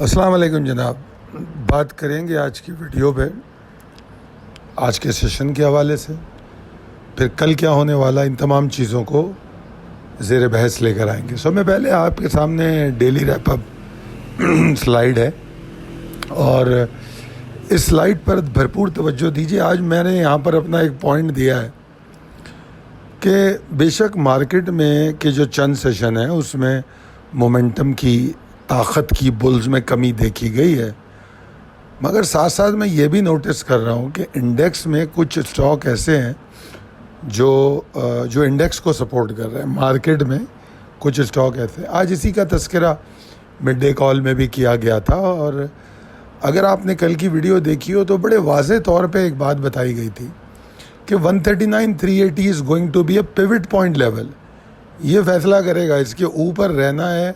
अस्सलाम वालेकुम जनाब। बात करेंगे आज की वीडियो पे आज के सेशन के हवाले से, फिर कल क्या होने वाला, इन तमाम चीज़ों को ज़ेर बहस लेकर आएंगे। मैं पहले आपके सामने डेली रैपअप स्लाइड है और इस स्लाइड पर भरपूर तवज्जो दीजिए। आज मैंने यहाँ पर अपना एक पॉइंट दिया है कि बेशक मार्केट में के जो चंद सेशन है उसमें मोमेंटम की ताकत की बुल्स में कमी देखी गई है, मगर साथ साथ मैं ये भी नोटिस कर रहा हूँ कि इंडेक्स में कुछ स्टॉक ऐसे हैं जो इंडेक्स को सपोर्ट कर रहे हैं। मार्केट में कुछ स्टॉक ऐसे, आज इसी का तस्करा मिड डे कॉल में भी किया गया था और अगर आपने कल की वीडियो देखी हो तो बड़े वाज़े तौर पे एक बात बताई गई थी कि 139,380 is going to be a pivot point level. ये फैसला करेगा, इसके ऊपर रहना है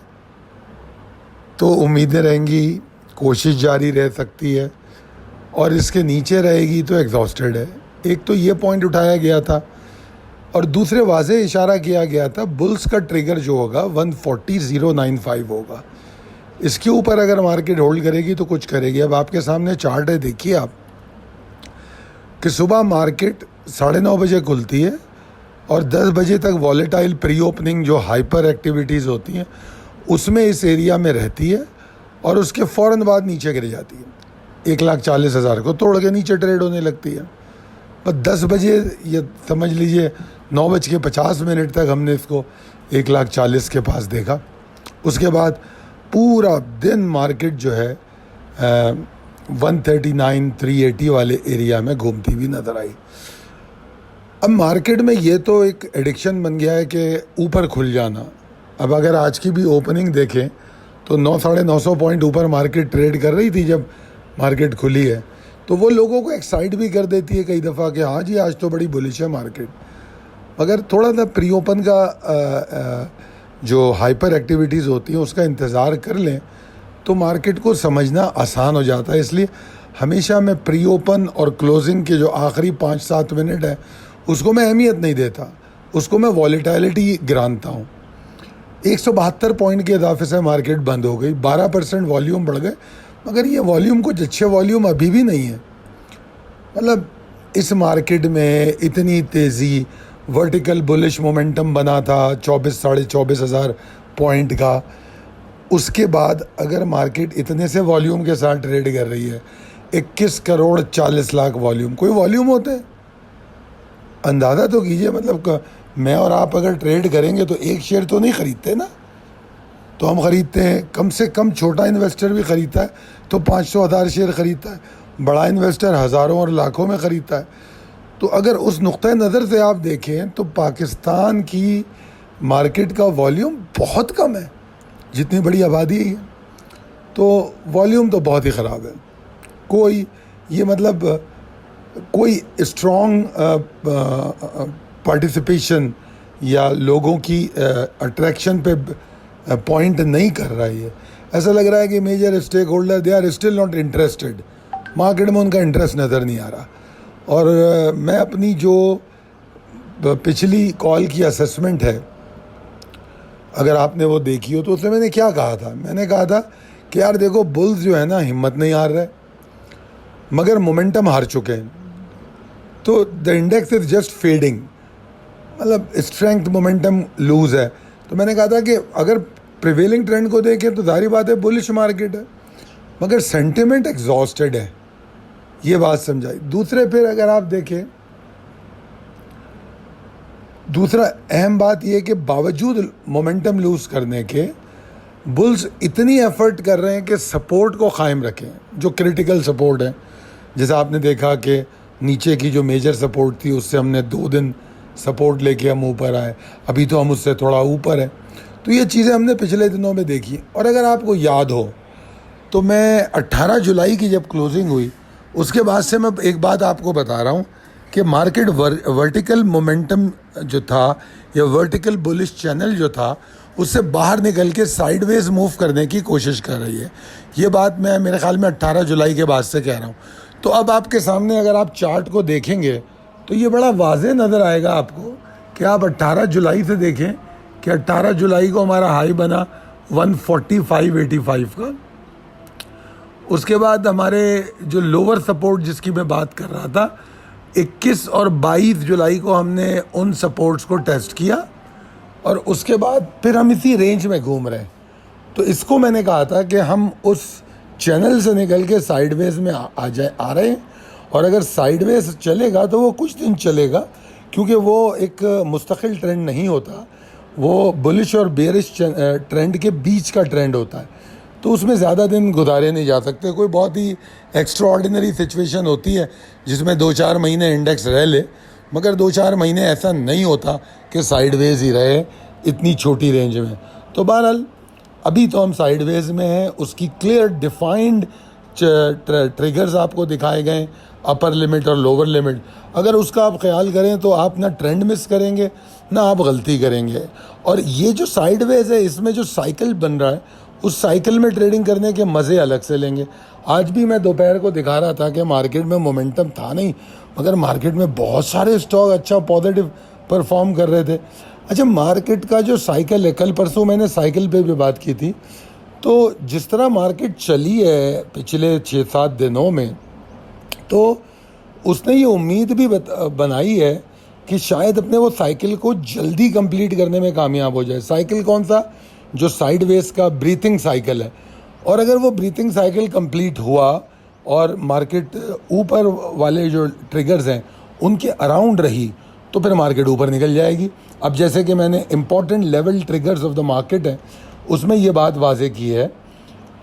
तो उम्मीदें रहेंगी, कोशिश जारी रह सकती है, और इसके नीचे रहेगी तो एग्जॉस्टेड है। एक तो ये पॉइंट उठाया गया था और दूसरे वाज़े इशारा किया गया था बुल्स का ट्रिगर जो होगा 140,095 होगा। इसके ऊपर अगर मार्केट होल्ड करेगी तो कुछ करेगी। अब आपके सामने चार्ट है, देखिए आप कि सुबह मार्केट 9:30 बजे खुलती है और 10 बजे तक वॉलेटाइल प्री ओपनिंग जो हाइपर एक्टिविटीज़ होती हैं उसमें इस एरिया में रहती है और उसके फ़ौरन बाद नीचे गिर जाती है। 1,40,000 को तोड़ के नीचे ट्रेड होने लगती है। पर 10 बजे ये समझ लीजिए 9:50 तक हमने इसको 1,40,000 के पास देखा। उसके बाद पूरा दिन मार्केट जो है 139,380 वाले एरिया में घूमती हुई नज़र आई। अब मार्केट में ये तो एक एडिक्शन बन गया है कि ऊपर खुल जाना। अब अगर आज की भी ओपनिंग देखें तो 900-950 पॉइंट ऊपर मार्केट ट्रेड कर रही थी जब मार्केट खुली है, तो वो लोगों को एक्साइट भी कर देती है कई दफ़ा कि हाँ जी आज तो बड़ी बुलिश है मार्केट। मगर थोड़ा सा प्री ओपन का जो हाइपर एक्टिविटीज़ होती हैं उसका इंतज़ार कर लें तो मार्केट को समझना आसान हो जाता है। इसलिए हमेशा मैं प्री ओपन और क्लोजिंग के जो आखिरी 5-7 मिनट है उसको मैं अहमियत नहीं देता, उसको मैं वॉलेटिलिटी गिरानता हूँ। 172 पॉइंट के इजाफे से मार्केट बंद हो गई, 12% वॉल्यूम बढ़ गए, मगर ये वॉल्यूम कुछ अच्छे वॉल्यूम अभी भी नहीं है। मतलब इस मार्केट में इतनी तेज़ी, वर्टिकल बुलिश मोमेंटम बना था 24,000-24,500 पॉइंट का, उसके बाद अगर मार्केट इतने से वॉल्यूम के साथ ट्रेड कर रही है, 21 करोड़ 40 लाख वॉल्यूम, कोई वॉल्यूम होते हैं? अंदाज़ा तो कीजिए। मतलब मैं और आप अगर ट्रेड करेंगे तो एक शेयर तो नहीं ख़रीदते ना, तो हम ख़रीदते हैं, कम से कम छोटा इन्वेस्टर भी ख़रीदता है तो 500,000 शेयर ख़रीदता है, बड़ा इन्वेस्टर हज़ारों और लाखों में ख़रीदता है। तो अगर उस नुक्ते नज़र से आप देखें तो पाकिस्तान की मार्केट का वॉल्यूम बहुत कम है, जितनी बड़ी आबादी है तो वॉल्यूम तो बहुत ही ख़राब है। कोई ये मतलब कोई स्ट्रॉन्ग पार्टिसिपेशन या लोगों की अट्रैक्शन पे पॉइंट नहीं कर रहा है। ऐसा लग रहा है कि major stakeholder they are still not interested, market में उनका इंटरेस्ट नज़र नहीं आ रहा। और मैं अपनी जो पिछली कॉल की असेसमेंट है अगर आपने वो देखी हो तो उसमें मैंने क्या कहा था, मैंने कहा था कि यार देखो बुल्स जो है ना हिम्मत नहीं हार रहे मगर मोमेंटम हार चुके हैं, तो the index is just fading, मतलब स्ट्रेंथ मोमेंटम लूज है। तो मैंने कहा था कि अगर प्रिवेलिंग ट्रेंड को देखें तो जाहिर बात है बुलिश मार्केट है, मगर सेंटिमेंट एग्जॉस्टेड है, ये बात समझाई। दूसरे फिर अगर आप देखें, दूसरा अहम बात यह कि बावजूद मोमेंटम लूज करने के बुल्स इतनी एफर्ट कर रहे हैं कि सपोर्ट को क़ायम रखें, जो क्रिटिकल सपोर्ट है। जैसे आपने देखा कि नीचे की जो मेजर सपोर्ट थी उससे हमने 2 दिन सपोर्ट लेके हम ऊपर आए, अभी तो हम उससे थोड़ा ऊपर है। तो ये चीज़ें हमने पिछले दिनों में देखी। और अगर आपको याद हो तो मैं 18 जुलाई की जब क्लोजिंग हुई उसके बाद से मैं एक बात आपको बता रहा हूँ कि मार्केट वर्टिकल मोमेंटम जो था या वर्टिकल बुलिश चैनल जो था उससे बाहर निकल के साइडवेज मूव करने की कोशिश कर रही है। ये बात मैं मेरे ख्याल में 18 जुलाई के बाद से कह रहा हूँ। तो अब आपके सामने अगर आप चार्ट को देखेंगे तो ये बड़ा वाज़े नज़र आएगा आपको कि आप 18 जुलाई से देखें कि 18 जुलाई को हमारा हाई बना 145.85 का उसके बाद हमारे जो लोअर सपोर्ट जिसकी मैं बात कर रहा था, 21 और 22 जुलाई को हमने उन सपोर्ट्स को टेस्ट किया और उसके बाद फिर हम इसी रेंज में घूम रहे हैं। तो इसको मैंने कहा था कि हम उस चैनल से निकल के साइडवेज में आ रहे हैं, और अगर साइडवेज चलेगा तो वो कुछ दिन चलेगा, क्योंकि वो एक मुस्तकिल ट्रेंड नहीं होता, वो बुलिश और बेरिश ट्रेंड के बीच का ट्रेंड होता है। तो उसमें ज़्यादा दिन गुजारे नहीं जा सकते। कोई बहुत ही एक्स्ट्रा ऑर्डिनरी सिचुएशन होती है जिसमें 2-4 महीने इंडेक्स रह ले, मगर 2-4 महीने ऐसा नहीं होता कि साइडवेज ही रहे इतनी छोटी रेंज में। तो बहरहाल अभी तो हम साइडवेज में हैं, उसकी क्लियर डिफाइंड ट्रिगर्स आपको दिखाए गए, अपर लिमिट और लोअर लिमिट। अगर उसका आप ख्याल करें तो आप ना ट्रेंड मिस करेंगे ना आप गलती करेंगे। और ये जो साइडवेज है, इसमें जो साइकिल बन रहा है, उस साइकिल में ट्रेडिंग करने के मज़े अलग से लेंगे। आज भी मैं दोपहर को दिखा रहा था कि मार्केट में मोमेंटम था नहीं, मगर मार्केट में बहुत सारे स्टॉक अच्छा पॉजिटिव परफॉर्म कर रहे थे। अच्छा, मार्केट का जो साइकिल है, कल परसों मैंने साइकिल पे भी बात की थी, तो जिस तरह मार्केट चली है पिछले 6-7 दिनों में, तो उसने ये उम्मीद भी बनाई है कि शायद अपने वो साइकिल को जल्दी कंप्लीट करने में कामयाब हो जाए। साइकिल कौन सा? जो साइडवेज का ब्रीथिंग साइकिल है। और अगर वो ब्रीथिंग साइकिल कंप्लीट हुआ और मार्केट ऊपर वाले जो ट्रिगर्स हैं उनके अराउंड रही, तो फिर मार्केट ऊपर निकल जाएगी। अब जैसे कि मैंने important level triggers of the market है उसमें ये बात वाजे की है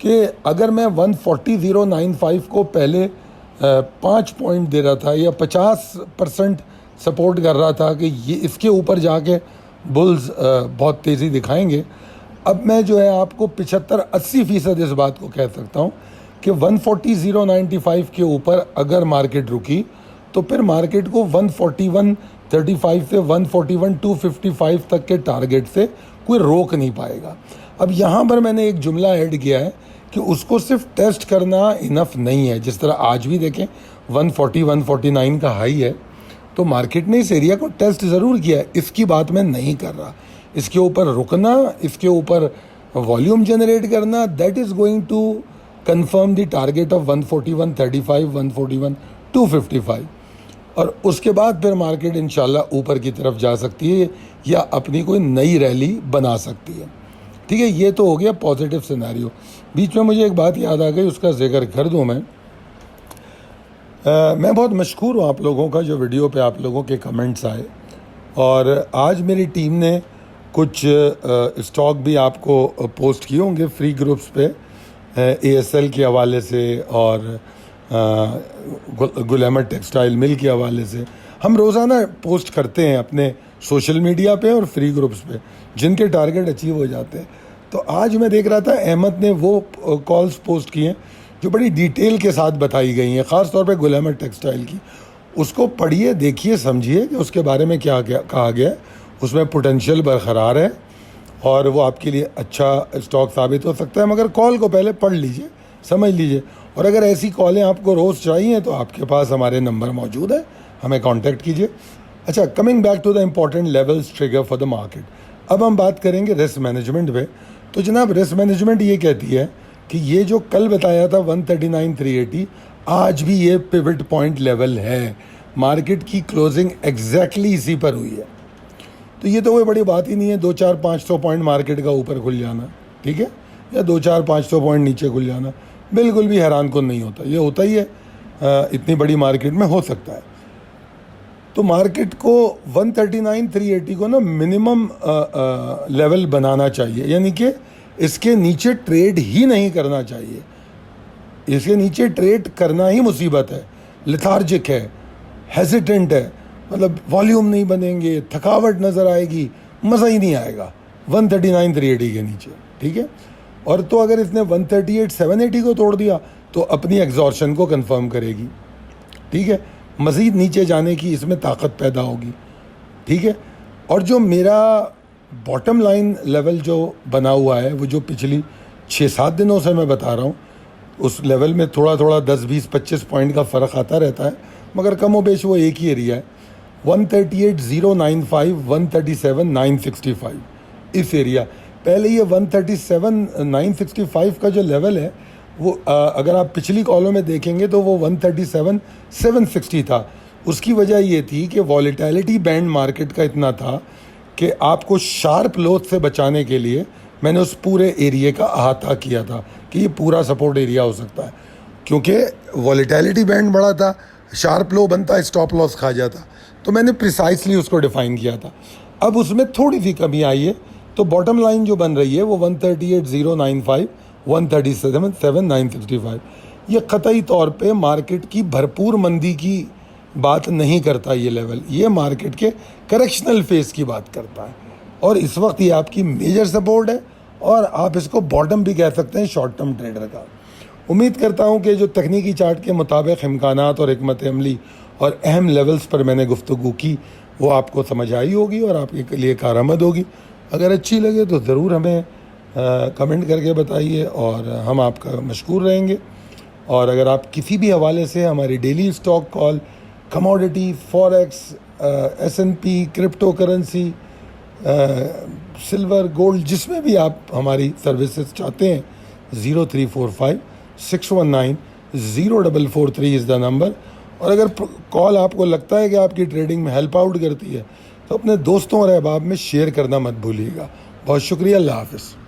कि अगर मैं 140.095 को पहले 5 पॉइंट दे रहा था या 50% सपोर्ट कर रहा था कि ये इसके ऊपर जाके बुल्स बहुत तेज़ी दिखाएंगे, अब मैं जो है आपको 75-80% इस बात को कह सकता हूँ कि 140.095 के ऊपर अगर मार्केट रुकी तो फिर मार्केट को 141.35 से 141.255 तक के टारगेट से कोई रोक नहीं पाएगा। अब यहाँ पर मैंने एक जुमला ऐड किया है कि उसको सिर्फ टेस्ट करना इनफ नहीं है। जिस तरह आज भी देखें 140-149 का हाई है, तो मार्केट ने इस एरिया को टेस्ट ज़रूर किया है, इसकी बात मैं नहीं कर रहा। इसके ऊपर रुकना, इसके ऊपर वॉल्यूम जनरेट करना, that is going to confirm the target of 141.35, 141.255, और उसके बाद फिर मार्केट इंशाल्लाह ऊपर की तरफ जा सकती है या अपनी कोई नई रैली बना सकती है। ठीक है, ये तो हो गया पॉजिटिव सिनेरियो। बीच में मुझे एक बात याद आ गई, उसका जिक्र कर दूँ मैं बहुत मशहूर हूँ आप लोगों का, जो वीडियो पे आप लोगों के कमेंट्स आए, और आज मेरी टीम ने कुछ स्टॉक भी आपको पोस्ट किए होंगे फ्री ग्रुप्स पे, ASL के हवाले से और गुल अहमद टेक्सटाइल मिल के हवाले से। हम रोज़ाना पोस्ट करते हैं अपने सोशल मीडिया पे और फ्री ग्रुप्स पे, जिनके टारगेट अचीव हो जाते हैं। तो आज मैं देख रहा था अहमद ने वो कॉल्स पोस्ट किए हैं जो बड़ी डिटेल के साथ बताई गई हैं, ख़ास तौर पे गुल अहमद टेक्सटाइल की। उसको पढ़िए, देखिए, समझिए कि उसके बारे में क्या कहा गया है। उसमें पोटेंशियल बरकरार है और वो आपके लिए अच्छा स्टॉक साबित हो सकता है, मगर कॉल को पहले पढ़ लीजिए, समझ लीजिए। और अगर ऐसी कॉलें आपको रोज़ चाहिए तो आपके पास हमारे नंबर मौजूद है, हमें कांटेक्ट कीजिए। अच्छा, coming back to the important levels trigger for the market. अब हम बात करेंगे रिस्क मैनेजमेंट पे। तो जनाब, रिस्क मैनेजमेंट ये कहती है कि ये जो कल बताया था 139,380, आज भी ये पिवट पॉइंट लेवल है। मार्केट की क्लोजिंग एग्जैक्टली इसी पर हुई है। तो ये तो कोई बड़ी बात ही नहीं है 200-500 पॉइंट मार्केट का ऊपर खुल जाना, ठीक है, या 200-500 पॉइंट नीचे खुल जाना, बिल्कुल भी हैरान कौन नहीं होता। ये होता ही है, इतनी बड़ी मार्केट में हो सकता है। तो मार्केट को 139,380 को ना मिनिमम लेवल बनाना चाहिए, यानी कि इसके नीचे ट्रेड ही नहीं करना चाहिए। इसके नीचे ट्रेड करना ही मुसीबत है, लेथार्जिक है, हेजिटेंट है, मतलब वॉल्यूम नहीं बनेंगे, थकावट नज़र आएगी, मज़ा ही नहीं आएगा 139,380 के नीचे, ठीक है। और तो अगर इसने 138,780 को तोड़ दिया तो अपनी एग्जॉर्शन को कंफर्म करेगी, ठीक है, मज़ीद नीचे जाने की इसमें ताकत पैदा होगी, ठीक है। और जो मेरा बॉटम लाइन लेवल जो बना हुआ है, वो जो पिछली 6-7 दिनों से मैं बता रहा हूँ, उस लेवल में थोड़ा थोड़ा 10-20-25 पॉइंट का फ़र्क आता रहता है, मगर कम व बेश वो एक ही एरिया है। 138,095, 137,965 इस एरिया। पहले ये 137,965 का जो लेवल है वो अगर आप पिछली कॉलों में देखेंगे तो वो 137,760 था। उसकी वजह ये थी कि वॉलेटिलिटी बैंड मार्केट का इतना था कि आपको शार्प लोथ से बचाने के लिए मैंने उस पूरे एरिया का अहाता किया था कि ये पूरा सपोर्ट एरिया हो सकता है, क्योंकि वॉलेटिलिटी बैंड बड़ा था, शार्प लो बनता, स्टॉप लॉस खा जाता, तो मैंने प्रिसाइसली उसको डिफ़ाइन किया था। अब उसमें थोड़ी सी कमी आई है, तो बॉटम लाइन जो बन रही है वो 138,095, 137,965। ये क़तई तौर पे मार्केट की भरपूर मंदी की बात नहीं करता, ये लेवल ये मार्केट के करेक्शनल फेस की बात करता है, और इस वक्त ये आपकी मेजर सपोर्ट है, और आप इसको बॉटम भी कह सकते हैं शॉर्ट टर्म ट्रेडर का। उम्मीद करता हूँ कि जो तकनीकी चार्ट के मुताबिक इम्कानात और हिकमत अमली और अहम लेवल्स पर मैंने गुफ्तगू की वो आपको समझ आई होगी और आपके लिए कारआमद होगी। अगर अच्छी लगे तो ज़रूर हमें कमेंट करके बताइए और हम आपका मशकूर रहेंगे। और अगर आप किसी भी हवाले से हमारी daily stock call, commodity, forex, S&P, crypto currency, silver, gold, जिसमें भी आप हमारी सर्विसेज चाहते हैं, 0345-619-0443 इज़ द नंबर। और अगर कॉल आपको लगता है कि आपकी ट्रेडिंग में हेल्प आउट करती है तो अपने दोस्तों और अहबाब में शेयर करना मत भूलिएगा। बहुत शुक्रिया, अल्लाह हाफ़िज़।